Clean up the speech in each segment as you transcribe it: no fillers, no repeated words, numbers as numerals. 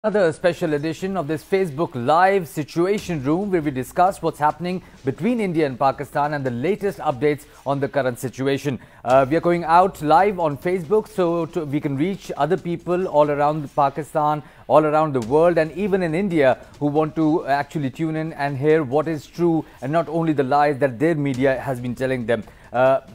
Another special edition of this Facebook Live Situation Room where we discuss what's happening between India and Pakistan and the latest updates on the current situation. We are going out live on Facebook so we can reach other people all around Pakistan, all around the world and even in India who want to actually tune in and hear what is true and not only the lies that their media has been telling them.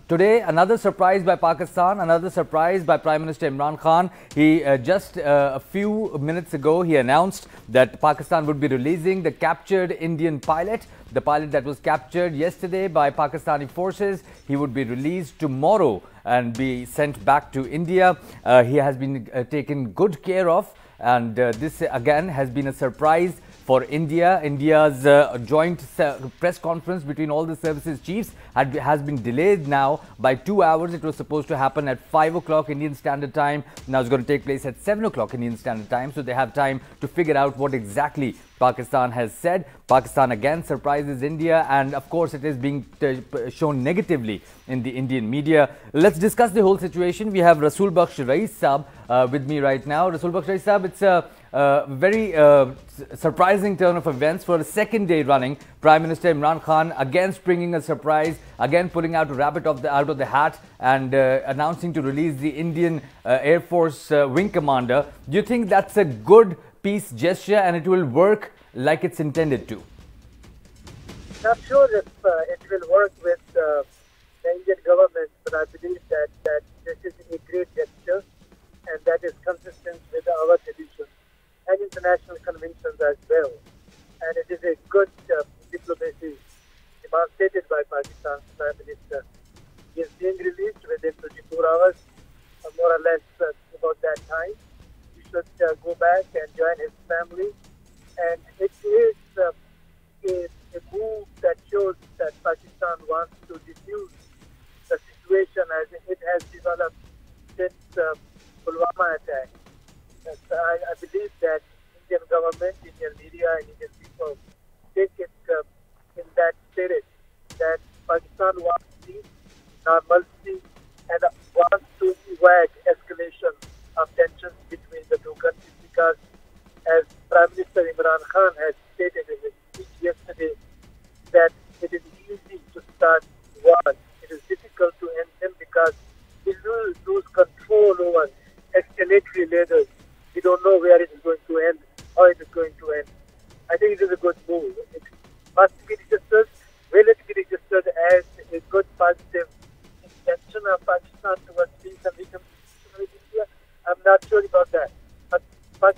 Today, another surprise by Pakistan, another surprise by Prime Minister Imran Khan. He just a few minutes ago, he announced that Pakistan would be releasing the captured Indian pilot. The pilot that was captured yesterday by Pakistani forces, he would be released tomorrow and be sent back to India. He has been taken good care of, and this again has been a surprise for India. India's joint press conference between all the services chiefs has been delayed now by 2 hours. It was supposed to happen at 5 o'clock Indian Standard Time. Now it's going to take place at 7 o'clock Indian Standard Time. So they have time to figure out what exactly Pakistan has said. Pakistan again surprises India, and of course it is being shown negatively in the Indian media. Let's discuss the whole situation. We have Rasool Bakhsh Rais Saab with me right now. Rasool Bakhsh Rais Saab, it's a very surprising turn of events for a second day running. Prime Minister Imran Khan again springing a surprise, again pulling out a rabbit out of the hat and announcing to release the Indian Air Force Wing Commander. Do you think that's a good peace gesture and it will work like it's intended to? Not sure if it will work with the Indian government, but I believe that this is a great gesture and that is consistent with our traditions and international conventions as well. And it is a good diplomacy demonstrated by Pakistan's Prime Minister. He is being released within 24 hours, more or less about that time. He should go back and join his family. And it is a move that shows that Pakistan wants to diffuse the situation as it has developed since Pulwama attack. I believe that Indian government, Indian media and Indian people take it in that spirit that Pakistan wants peace, normalcy and wants to avoid escalation of tensions between the two countries, because as Prime Minister Imran Khan has stated in his speech yesterday that it is easy to start war. It is difficult to end them because we will lose control over escalatory ladders. We don't know where it is going to end, how it is going to end. I think it is a good move. It must be registered. Will it be registered as a good positive intention of Pakistan towards peace and reconciliation with India? I'm not sure about that.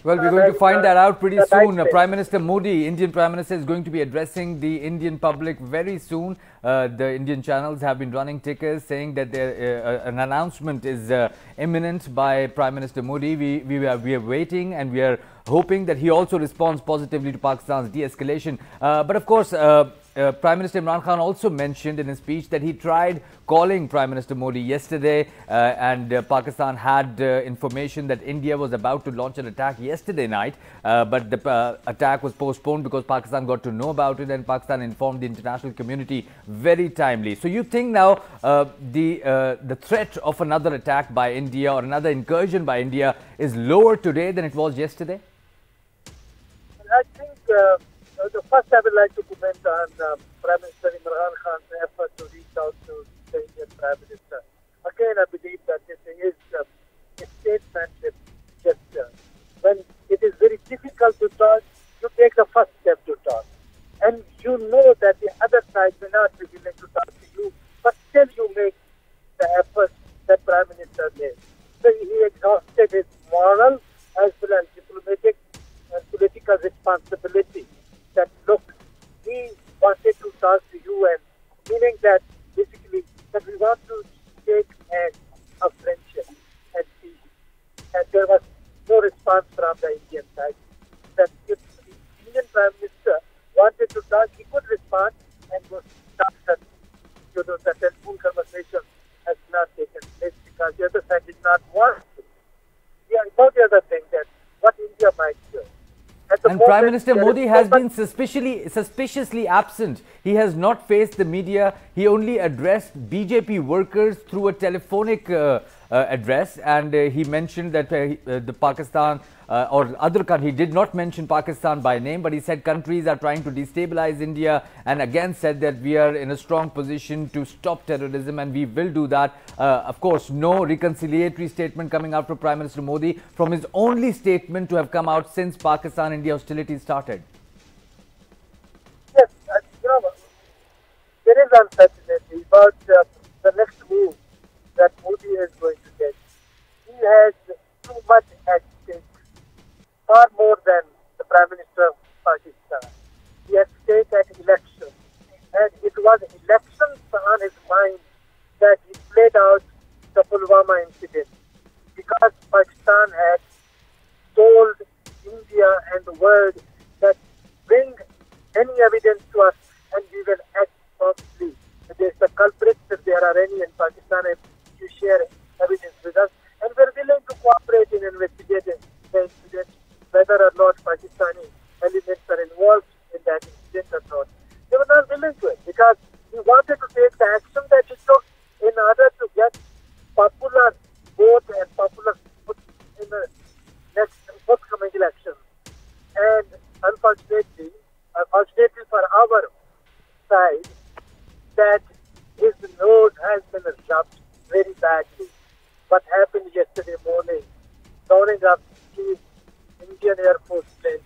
Well, we're going to find that out pretty soon. Prime Minister Modi, Indian Prime Minister, is going to be addressing the Indian public very soon. The Indian channels have been running tickers saying that an announcement is imminent by Prime Minister Modi. We are waiting and we are hoping that he also responds positively to Pakistan's de-escalation. But of course, Prime Minister Imran Khan also mentioned in his speech that he tried calling Prime Minister Modi yesterday and Pakistan had information that India was about to launch an attack yesterday night, but the attack was postponed because Pakistan got to know about it and Pakistan informed the international community very timely. So you think now the threat of another attack by India or another incursion by India is lower today than it was yesterday? I think first I would like to comment on Prime Minister Imran Khan's effort to reach out to the Indian Prime Minister. Again, I believe that this is a statesmanship gesture. When it is very difficult to talk, you take the first step to talk. And you know that the other side may not be willing to talk to you, but still you make the effort that Prime Minister made. So he exhausted his moral as well as diplomatic and political responsibility. That look, we wanted to talk to you, and meaning that basically that we want to take hands of friendship and peace. And there was no response from the Indian side. That if the Indian Prime Minister wanted to talk, he could respond and go talk that the telephone conversation has not taken place because the other side did not want to. Yeah, about the other thing that what India might do. And Prime Minister Modi has been suspiciously absent. He has not faced the media. He only addressed BJP workers through a telephonic address, and he mentioned that the Pakistan or other country. He did not mention Pakistan by name, but he said countries are trying to destabilize India, and again said that we are in a strong position to stop terrorism and we will do that. Of course, no reconciliatory statement coming out from Prime Minister Modi, from his only statement to have come out since Pakistan-India hostilities started. Yes, there is uncertainty about the next move that Modi is going to take. He has too much at stake, far more than the Prime Minister of Pakistan. He has stake at elections, and it was elections on his mind that he played out the Pulwama incident, because Pakistan had told India and the world that bring any evidence to us and we will act promptly against the culprits if there are any in Pakistan, if you share evidence with us, and we're willing to cooperate in investigating the incident, whether or not Pakistani elements are involved in that incident or not. They were not willing to it because he wanted to take the action that he took in order to get popular vote and popular vote in the next upcoming election. And unfortunately for our side, that his nose has been rubbed very badly. What happened yesterday morning, downing up the Indian Air Force plane.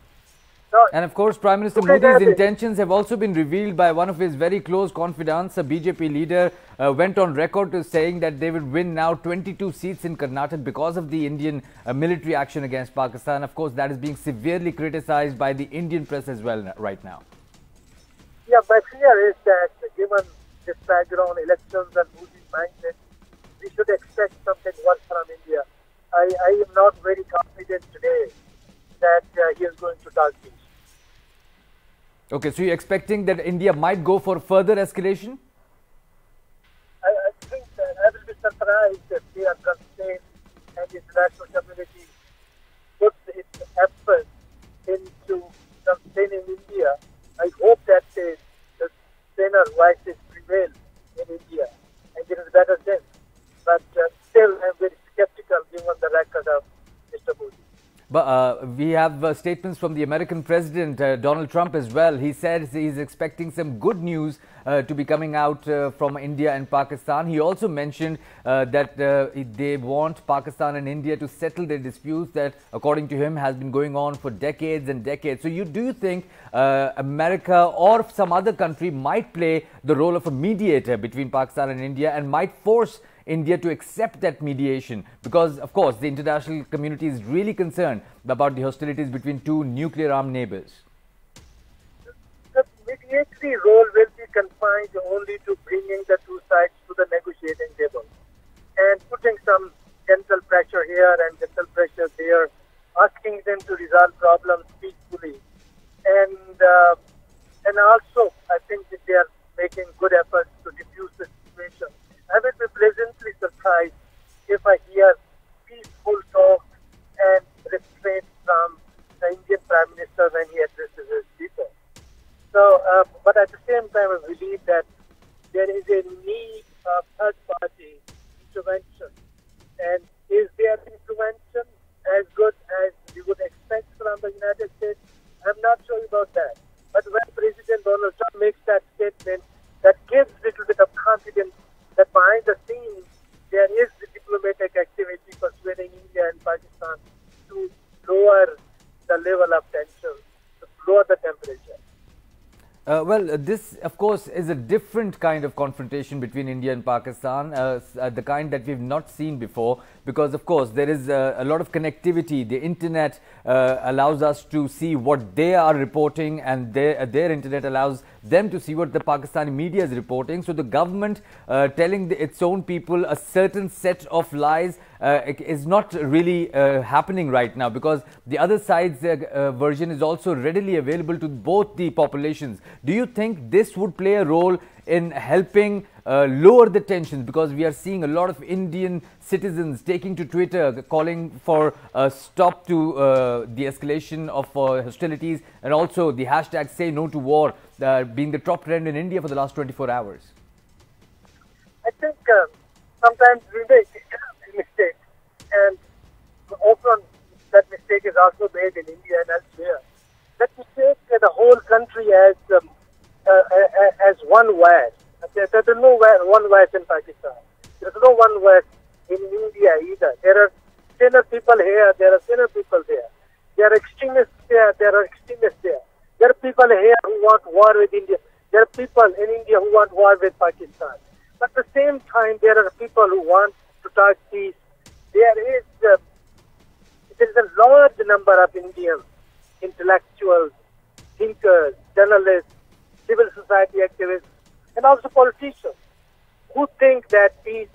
Now, and of course, Prime Minister Modi's intentions have also been revealed by one of his very close confidants. A BJP leader went on record to saying that they would win now 22 seats in Karnataka because of the Indian military action against Pakistan. Of course, that is being severely criticized by the Indian press as well right now. Yeah, my fear is that given this background, elections and Modi's mindset, we should expect something worse from India. I am not very confident today that he is going to dodge peace. Okay, so you're expecting that India might go for further escalation? I think I will be surprised if they are constrained and the international community puts its efforts into sustaining India. I hope that the saner voices prevail in India and there is a better sense. But still, I am very skeptical given the record of Mr. Modi. But we have statements from the American President Donald Trump as well. He said he's expecting some good news to be coming out from India and Pakistan. He also mentioned that they want Pakistan and India to settle their disputes that, according to him, has been going on for decades and decades. So do you think America or some other country might play the role of a mediator between Pakistan and India and might force India to accept that mediation? Because, of course, the international community is really concerned about the hostilities between two nuclear-armed neighbors. The mediatory role will be confined only to bringing the two sides to the negotiating table and putting some gentle pressure here and gentle pressure there, asking them to resolve problems peacefully. And also, I think that they are making good efforts to diffuse the situation. I will be pleasantly surprised if I hear peaceful talk and restraint from the Indian Prime Minister when he addresses his people. So, but at the same time, I believe that there is a need of third-party intervention. And is their intervention as good as we would expect from the United States? I'm not sure about that. But when President Donald Trump makes that statement, that gives a little bit of confidence that behind the scenes there is the diplomatic activity persuading India and Pakistan to lower the level of tension, to lower the temperature. Well, this, of course, is a different kind of confrontation between India and Pakistan, the kind that we've not seen before, because, of course, there is a lot of connectivity. The internet allows us to see what they are reporting, and their internet allows them to see what the Pakistani media is reporting. So the government telling its own people a certain set of lies is not really happening right now, because the other side's version is also readily available to both the populations. Do you think this would play a role in helping lower the tensions? Because we are seeing a lot of Indian citizens taking to Twitter, calling for a stop to the escalation of hostilities, and also the hashtag Say No to War being the top trend in India for the last 24 hours. I think sometimes we make mistakes, and often that mistake is also made in India and elsewhere. That we take the whole country as one West. There is no one West in Pakistan. There is no one West in India either. There are sinner people here, there are sinner people there. There are extremists there, there are extremists there. There are people here who want war with India. There are people in India who want war with Pakistan. But at the same time, there are people who want to talk peace. There is a large number of Indians, intellectuals, thinkers, journalists, civil society activists, and also politicians who think that peace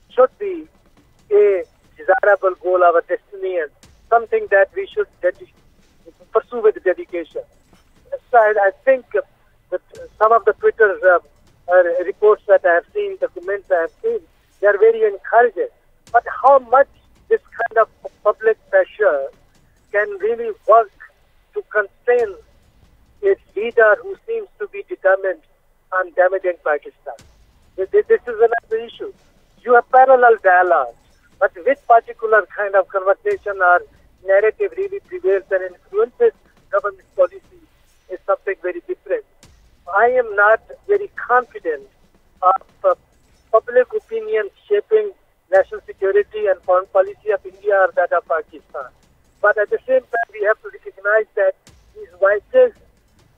should be a desirable goal, our destiny, and something that we should pursue with dedication. So I think that some of the Twitter reports that I have seen, the comments I have seen, they are very encouraging. But how much this kind of public pressure can really work to constrain a leader who seems to be determined on damaging Pakistan? This is another issue. You have parallel dialogues, but which particular kind of conversation or narrative really prevails and influences government policy is something very different. I am not very confident of public opinion shaping national security and foreign policy of India or that of Pakistan. But at the same time, we have to recognize that these voices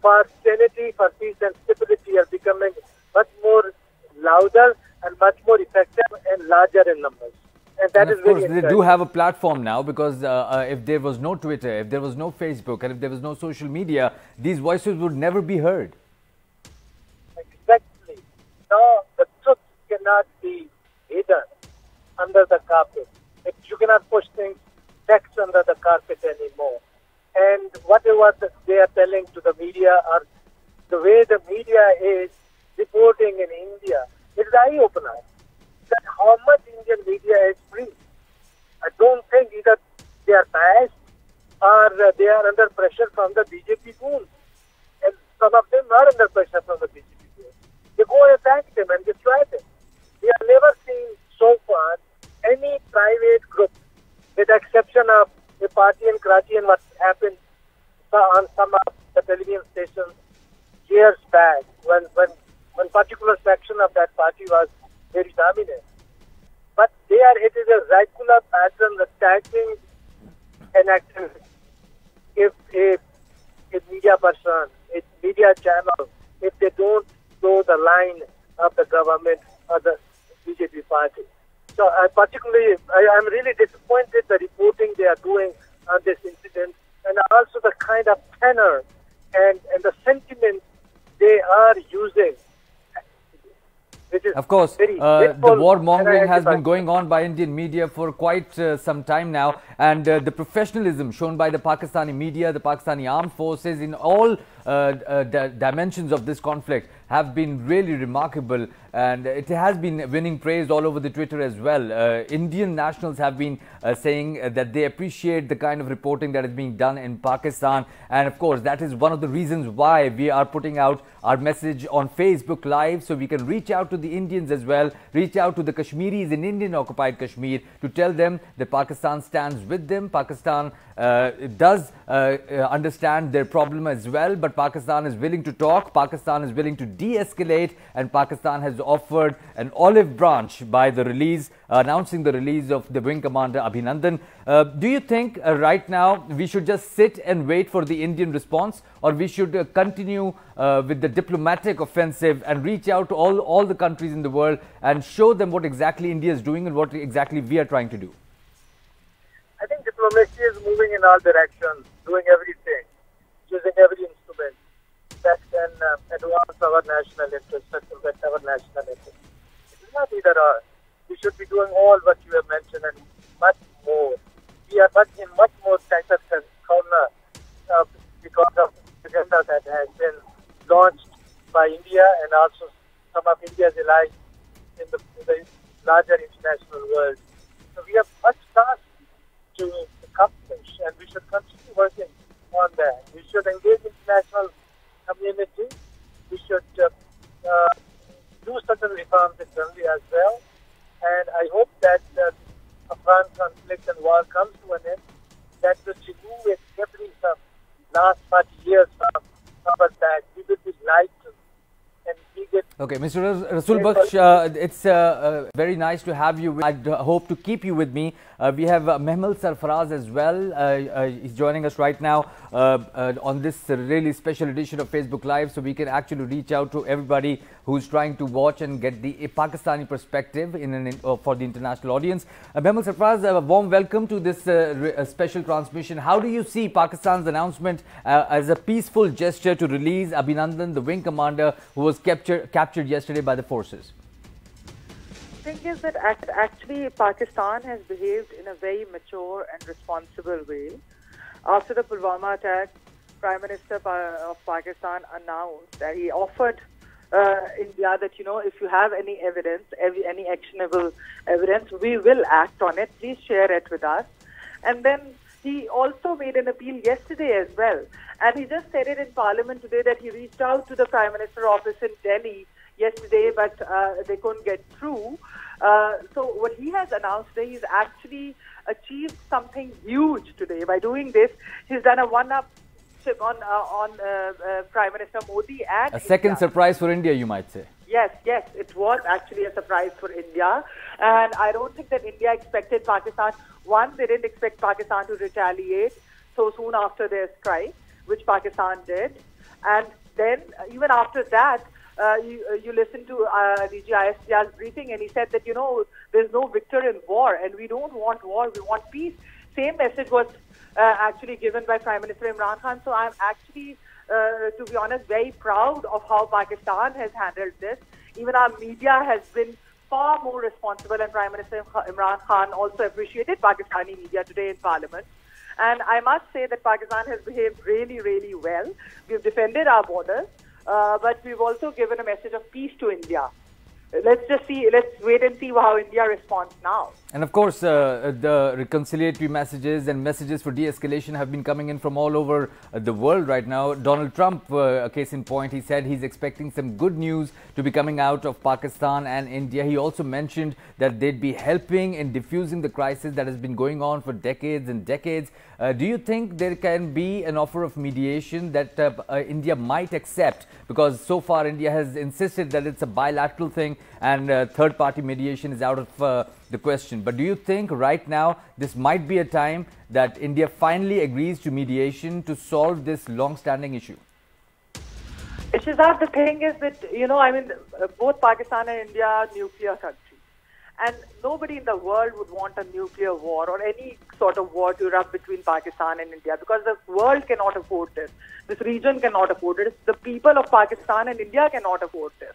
for sanity, for peace and stability are becoming much more louder and much more effective and larger in numbers. And that is very important. Of course, they do have a platform now, because if there was no Twitter, if there was no Facebook, and if there was no social media, these voices would never be heard. Exactly. Now, the truth cannot be hidden under the carpet. You cannot push things, text under the carpet anymore. And whatever they are telling to the media, or the way the media is reporting in India, it is eye-opener. That how much Indian media is free. I don't think either they are biased or they are under pressure from the BJP goons. And some of them are under pressure from the BJP goons. They go and attack them and destroy them. We have never seen so far any private group, with the exception of a party in Karachi and what happened on some of the television stations years back, when particular section of that party was very dominant. But it is a regular pattern attacking an activist. If a media person, a media channel, if they don't go the line of the government or the BJP party. So I'm really disappointed the reporting they are doing on this incident, and also the kind of tenor and the sentiment they are using. Of course, the warmongering has been going on by Indian media for quite some time now, and the professionalism shown by the Pakistani media, the Pakistani armed forces in all dimensions of this conflict have been really remarkable, and it has been winning praise all over the Twitter as well. Indian nationals have been saying that they appreciate the kind of reporting that is being done in Pakistan, and of course that is one of the reasons why we are putting out our message on Facebook Live, so we can reach out to the Indians as well, reach out to the Kashmiris in Indian occupied Kashmir to tell them that Pakistan stands with them. Pakistan does understand their problem as well, but Pakistan is willing to talk, Pakistan is willing to de-escalate, and Pakistan has offered an olive branch by the release, announcing the release of the Wing Commander AbhiNandan. Do you think right now we should just sit and wait for the Indian response, or we should continue with the diplomatic offensive and reach out to all the countries in the world and show them what exactly India is doing and what exactly we are trying to do? I think diplomacy is moving in all directions, doing everything, using every instrument that can advance our national interests, that protect our national interests. It is not either or. We should be doing all what you have mentioned and much more. We are in much more tighter corner because of the agenda that has been launched by India and also some of India's allies in the larger international world. So we have much task to accomplish, and we should continue working on that. We should engage international community. We should do certain reforms internally as well. And I hope that the Afghan conflict and war comes to last 40 years from our back. We will be lied to. And we get... Okay, Mr. Rasul Baksh, it's very nice to have you. I hope to keep you with me. We have Mehmal Sarfaraz as well. He's joining us right now on this really special edition of Facebook Live, so we can actually reach out to everybody who's trying to watch and get the Pakistani perspective for the international audience. Mehmal Sarfaraz, a warm welcome to this special transmission. How do you see Pakistan's announcement as a peaceful gesture to release AbhiNandan, the wing commander who was captured yesterday by the forces? The thing is that actually Pakistan has behaved in a very mature and responsible way. After the Pulwama attack, Prime Minister of Pakistan announced that he offered India that, you know, if you have any evidence, any actionable evidence, we will act on it. Please share it with us. And then he also made an appeal yesterday as well. And he just said it in Parliament today that he reached out to the Prime Minister's office in Delhi yesterday, but they couldn't get through. So what he has announced today, he's actually achieved something huge today. By doing this, he's done a one-up on Prime Minister Modi and a second India. Surprise for India, you might say. Yes, it was actually a surprise for India. And I don't think that India expected Pakistan. One, they didn't expect Pakistan to retaliate so soon after their strike, which Pakistan did. And then, even after that, you listen to DG ISPR's briefing, and he said that, you know, there's no victor in war, and we don't want war, we want peace. Same message was actually given by Prime Minister Imran Khan. So I'm actually, to be honest, very proud of how Pakistan has handled this. Even our media has been far more responsible, and Prime Minister Imran Khan also appreciated Pakistani media today in Parliament. And I must say that Pakistan has behaved really, really well. We've defended our borders, but we've also given a message of peace to India. Let's wait and see how India responds now. And of course, the reconciliatory messages and messages for de-escalation have been coming in from all over the world right now. Donald Trump, a case in point, he said he's expecting some good news to be coming out of Pakistan and India. He also mentioned that they'd be helping in diffusing the crisis that has been going on for decades and decades. Do you think there can be an offer of mediation that India might accept? Because so far India has insisted that it's a bilateral thing and third-party mediation is out of the question. But do you think right now this might be a time that India finally agrees to mediation to solve this long-standing issue? Shehzad, the thing is that, you know, I mean, both Pakistan and India are nuclear countries. And nobody in the world would want a nuclear war or any sort of war to erupt between Pakistan and India, because the world cannot afford this. This region cannot afford it. The people of Pakistan and India cannot afford this.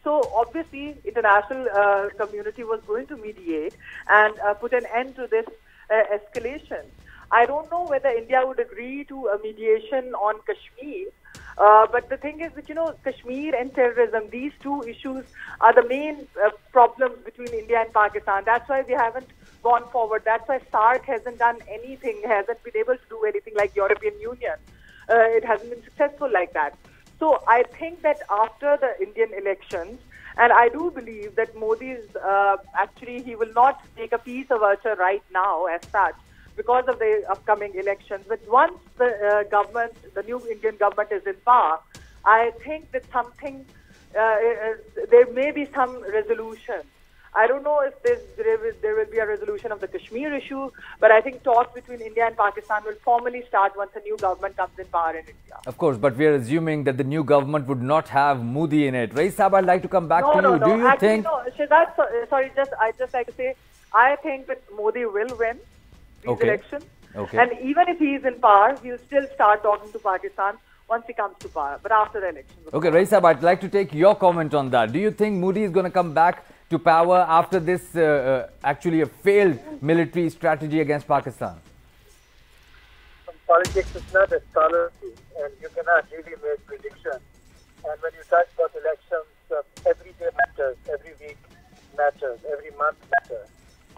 So obviously, international community was going to mediate and put an end to this escalation. I don't know whether India would agree to a mediation on Kashmir. But the thing is that, you know, Kashmir and terrorism, these two issues are the main problems between India and Pakistan. That's why we haven't gone forward. That's why SAARC hasn't done anything, hasn't been able to do anything like European Union. It hasn't been successful like that. So I think that after the Indian elections, and I do believe that Modi is actually, he will not take a peace overture right now as such, because of the upcoming elections. But once the government, the new Indian government is in power, I think that something, there may be some resolution. I don't know if there will be a resolution of the Kashmir issue, but I think talks between India and Pakistan will formally start once a new government comes in power in India. Of course, but we are assuming that the new government would not have Modi in it. Rais Saab, I'd like to come back to you. No. Do you Actually, think... No, Shehzad, sorry, I'd just like to say, I think that Modi will win these elections. Okay. And even if he is in power, he'll still start talking to Pakistan once he comes to power, but after the elections. Okay, Rais Saab, I'd like to take your comment on that. Do you think Modi is going to come back to power after this actually a failed military strategy against Pakistan? Politics is not a scholarship, and you cannot really make predictions. And when you talk about elections, every day matters, every week matters, every month matters.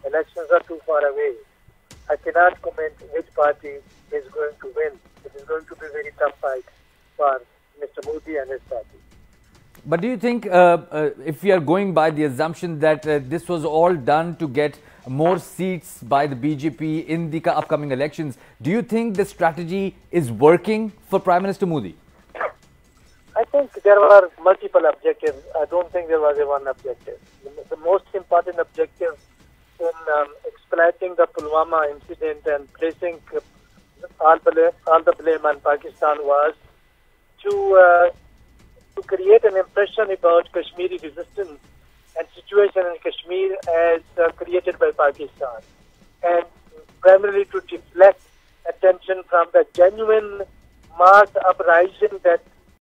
Elections are too far away. I cannot comment which party is going to win. It is going to be a very tough fight for Mr. Modi and his party. But do you think, if we are going by the assumption that this was all done to get more seats by the BJP in the upcoming elections. Do you think the strategy is working for Prime Minister Modi? I think there were multiple objectives. I don't think there was a one objective. The most important objective in exploiting the Pulwama incident and placing all the blame on Pakistan was to create an impression about Kashmiri resistance and situation in Kashmir as created by Pakistan, and primarily to deflect attention from the genuine mass uprising that